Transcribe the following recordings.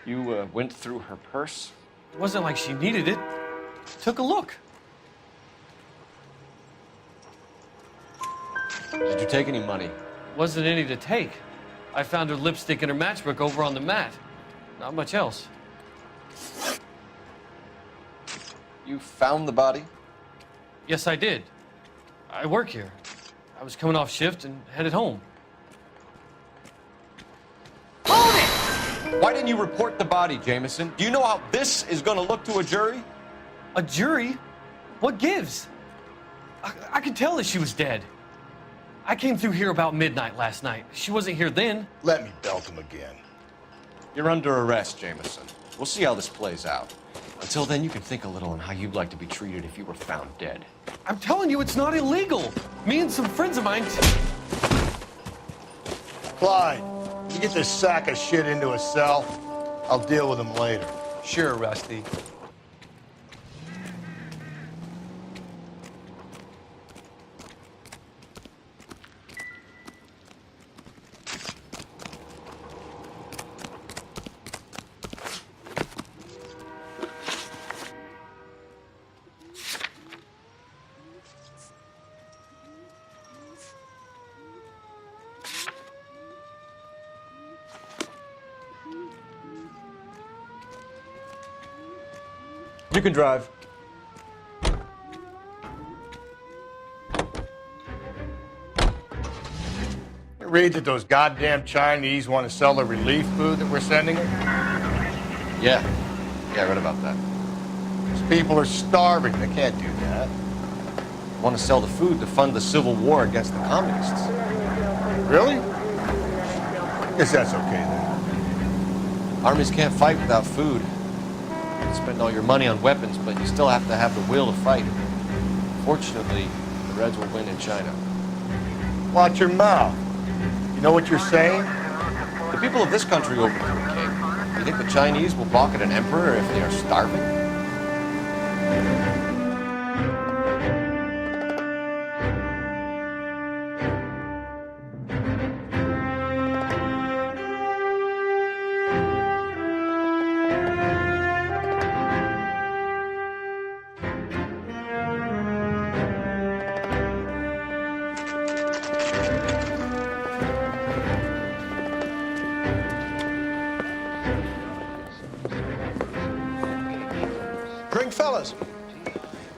You went through her purse? It wasn't like she needed it. Took a look. Did you take any money? Wasn't any to take. I found her lipstick and her matchbook over on the mat. Not much else. You found the body? Yes, I did. I work here. I was coming off shift and headed home. Hold it! Why didn't you report the body, Jameson? Do you know how this is going to look to a jury? A jury? What gives? I could tell that she was dead. I came through here about midnight last night. She wasn't here then. Let me belt him again. You're under arrest, Jameson. We'll see how this plays out. Until then, you can think a little on how you'd like to be treated if you were found dead. I'm telling you, it's not illegal. Me and some friends of mine... Clyde, you get this sack of shit into a cell. I'll deal with him later. Sure, Rusty. You can drive. You read that those goddamn Chinese want to sell the relief food that we're sending them? Yeah, I read about that. These people are starving. They can't do that. Want to sell the food to fund the civil war against the communists. Really? Guess that's okay then. Armies can't fight without food. You can spend all your money on weapons, but you still have to have the will to fight. Fortunately, the Reds will win in China. Watch your mouth. You know what you're saying? The people of this country overthrew a king. You think the Chinese will balk at an emperor if they are starving? Drink, fellas.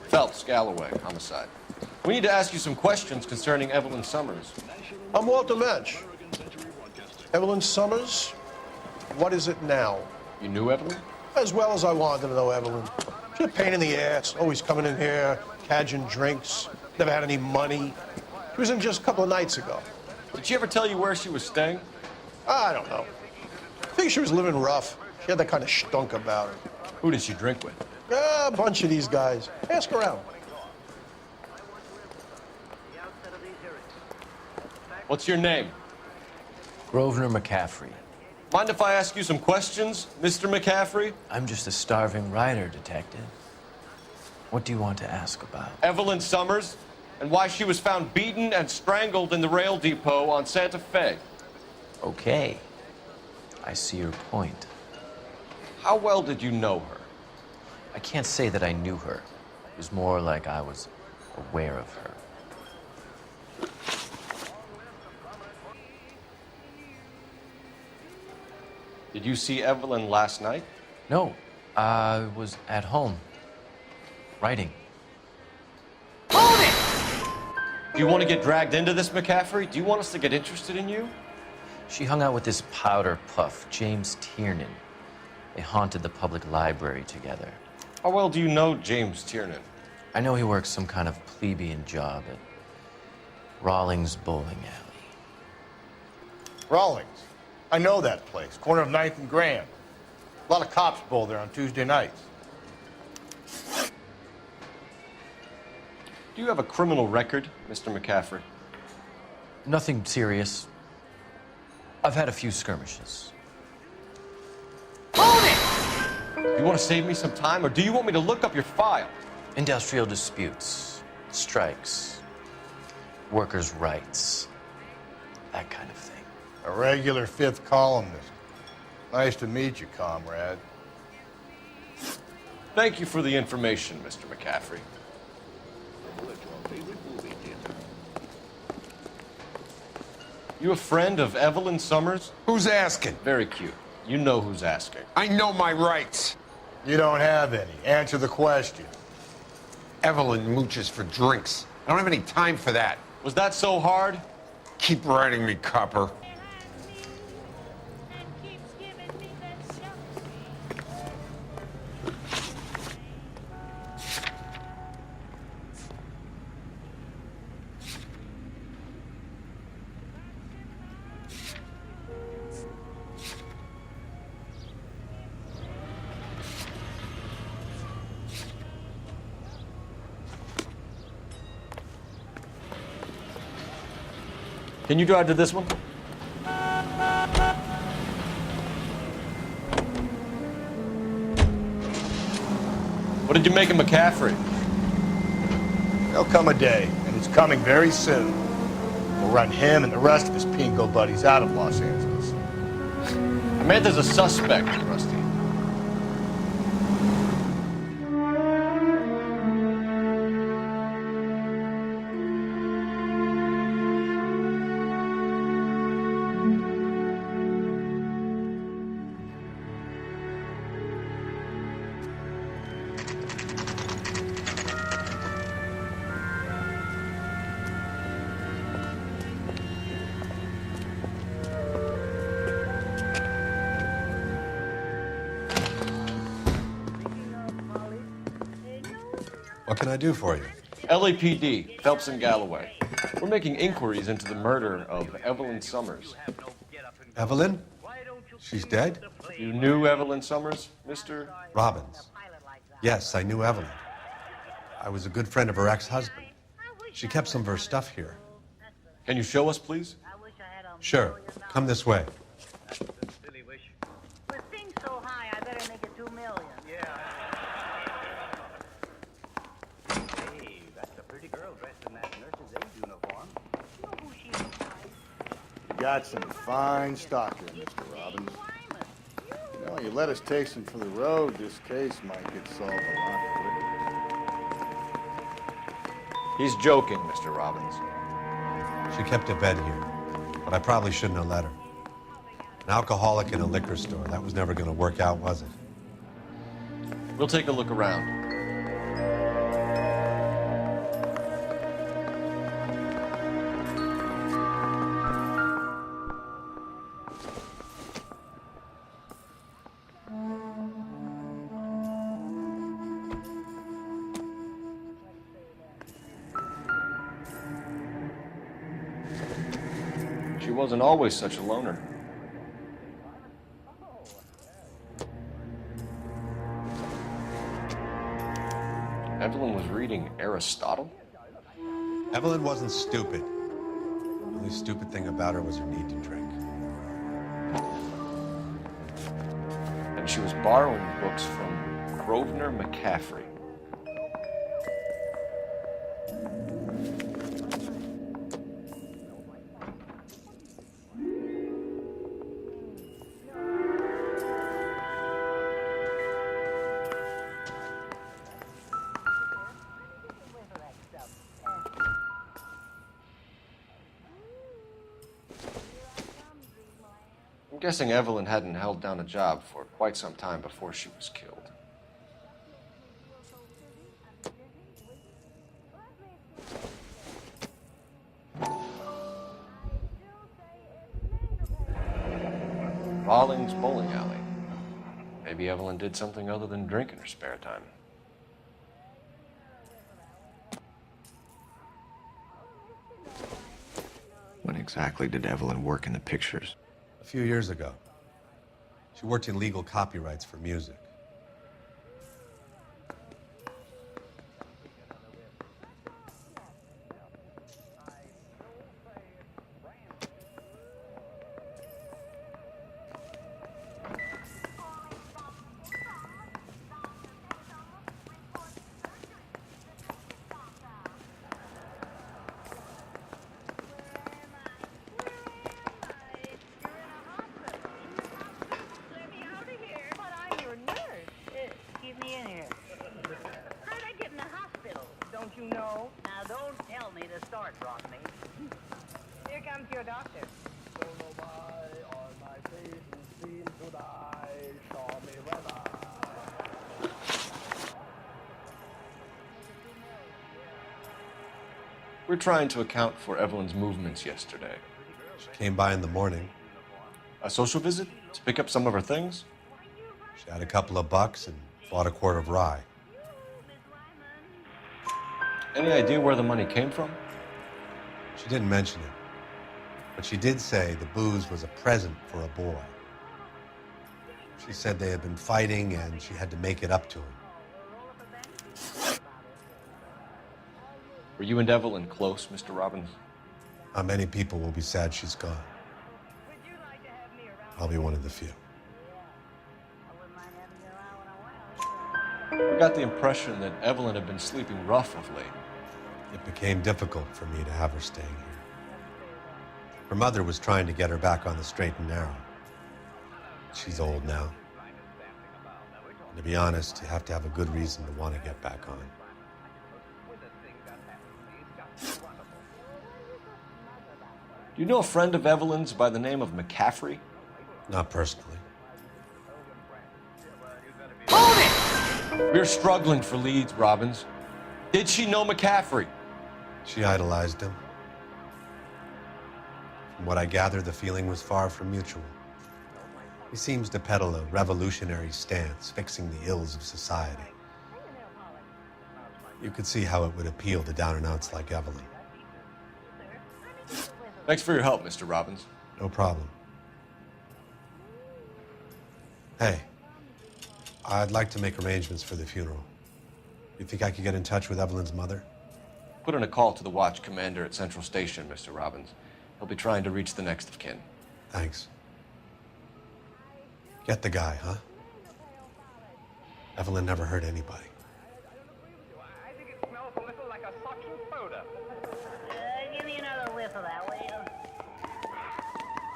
Phelps, Galloway, homicide. We need to ask you some questions concerning Evelyn Summers. I'm Walter Mensch. Evelyn Summers, what is it now? You knew Evelyn? As well as I wanted to know Evelyn. She's a pain in the ass, always coming in here, cadging drinks, never had any money. She was in just a couple of nights ago. Did she ever tell you where she was staying? I don't know. I think she was living rough. She had that kind of stunk about her. Who did she drink with? A bunch of these guys. Ask around. What's your name? Grosvenor McCaffrey. Mind if I ask you some questions, Mr. McCaffrey? I'm just a starving writer, detective. What do you want to ask about? Evelyn Summers, and why she was found beaten and strangled in the rail depot on Santa Fe. Okay. I see your point. How well did you know her? I can't say that I knew her. It was more like I was aware of her. Did you see Evelyn last night? No, I was at home, writing. Hold it! Do you want to get dragged into this, McCaffrey? Do you want us to get interested in you? She hung out with this powder puff, James Tiernan. They haunted the public library together. How well do you know James Tiernan? I know he works some kind of plebeian job at Rawlings Bowling Alley. Rawlings. I know that place. Corner of 9th and Grand. A lot of cops bowl there on Tuesday nights. Do you have a criminal record, Mr. McCaffrey? Nothing serious. I've had a few skirmishes. Hold it! You want to save me some time, or do you want me to look up your file? Industrial disputes, strikes, workers' rights, that kind of thing. A regular fifth columnist. Nice to meet you, comrade. Thank you for the information, Mr. McCaffrey. You a friend of Evelyn Summers? Who's asking? Very cute. You know who's asking. I know my rights. You don't have any. Answer the question. Evelyn mooches for drinks. I don't have any time for that. Was that so hard? Keep writing me, copper. Can you drive to this one? What did you make of McCaffrey? There'll come a day, and it's coming very soon. We'll run him and the rest of his pinko buddies out of Los Angeles. Samantha's a suspect, Rusty. What can I do for you? LAPD, Phelps and Galloway. We're making inquiries into the murder of Evelyn Summers. Evelyn? She's dead? You knew Evelyn Summers, Mr. Robbins. Yes, I knew Evelyn. I was a good friend of her ex-husband. She kept some of her stuff here. Can you show us, please? Sure. Come this way. With things so high, I better make it 2 million. Hey, that's a pretty girl dressed in that nurse's aid uniform. You know who she looks like? You got some fine stock here, Mr. Robbins. You know, you let us take some for the road, this case might get solved a lot quicker. He's joking, Mr. Robbins. She kept a bed here, but I probably shouldn't have let her. An alcoholic in a liquor store. That was never going to work out, was it? We'll take a look around. She wasn't always such a loner. Evelyn was reading Aristotle? Evelyn wasn't stupid. The only stupid thing about her was her need to drink. And she was borrowing books from Grosvenor McCaffrey. I'm guessing Evelyn hadn't held down a job for quite some time before she was killed. Rawlings Bowling Alley. Maybe Evelyn did something other than drink in her spare time. When exactly did Evelyn work in the pictures? A few years ago. She worked in legal copyrights for music. me in here. How did I get in the hospital? Don't you know? Now, don't tell me to start, Rodney. Here comes your doctor. We're trying to account for Evelyn's movements yesterday. She came by in the morning. A social visit to pick up some of her things? She had a couple of bucks and bought a quart of rye. Any idea where the money came from? She didn't mention it, but she did say the booze was a present for a boy. She said they had been fighting and she had to make it up to him. Were you and Evelyn close, Mr. Robbins? Not many people will be sad she's gone. I'll be one of the few. We got the impression that Evelyn had been sleeping rough of late. It became difficult for me to have her staying here. Her mother was trying to get her back on the straight and narrow. She's old now. And to be honest, you have to have a good reason to want to get back on. Do you know a friend of Evelyn's by the name of McCaffrey? Not personally. We're struggling for leads, Robbins. Did she know McCaffrey? She idolized him. From what I gather, the feeling was far from mutual. He seems to peddle a revolutionary stance, fixing the ills of society. You could see how it would appeal to down-and-outs like Evelyn. Thanks for your help, Mr. Robbins. No problem. Hey, I'd like to make arrangements for the funeral. You think I could get in touch with Evelyn's mother? Put in a call to the watch commander at Central Station, Mr. Robbins. He'll be trying to reach the next of kin. Thanks. Get the guy, huh? Evelyn never hurt anybody. I think it smells a little like a suction soda. Give me another whiff of that, will you?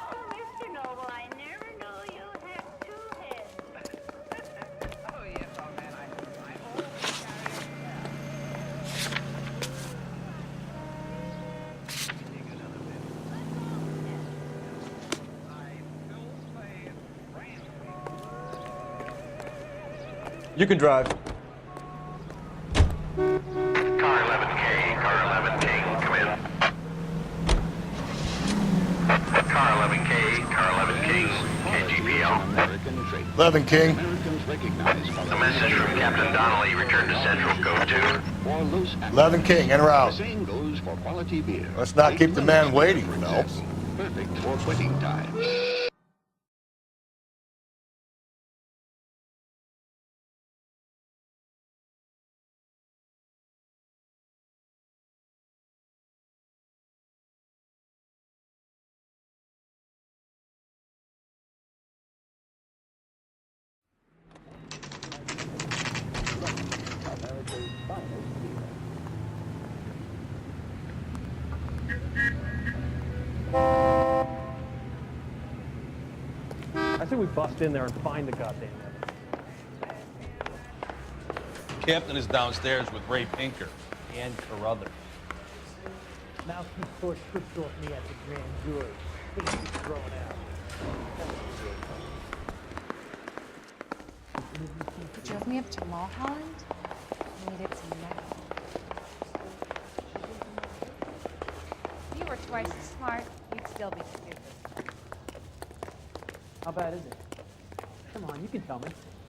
Oh, Mr. Noble, I never knew you had two heads. Oh, yes, old man. I always carry it well. Take another bit. I still say it's brand new. You can drive. Car 11K, car 11 King, come in. Car 11K, car 11 King, KGPL. 11 King. A message from Captain Donnelly, return to Central, go to. 11 King, in or out? Same goes for quality beer. Let's not keep the man waiting, Phelps. Perfect for quitting time. I think we bust in there and find the goddamn evidence. Captain is downstairs with Ray Pinker. And Carruthers. Mouthpiece source pushed off me at the grand jury. Couldn't be thrown out. You drove me up to Mulholland? I needed to know. If you were twice as smart, you'd still be stupid. How bad is it? Come on, you can tell me.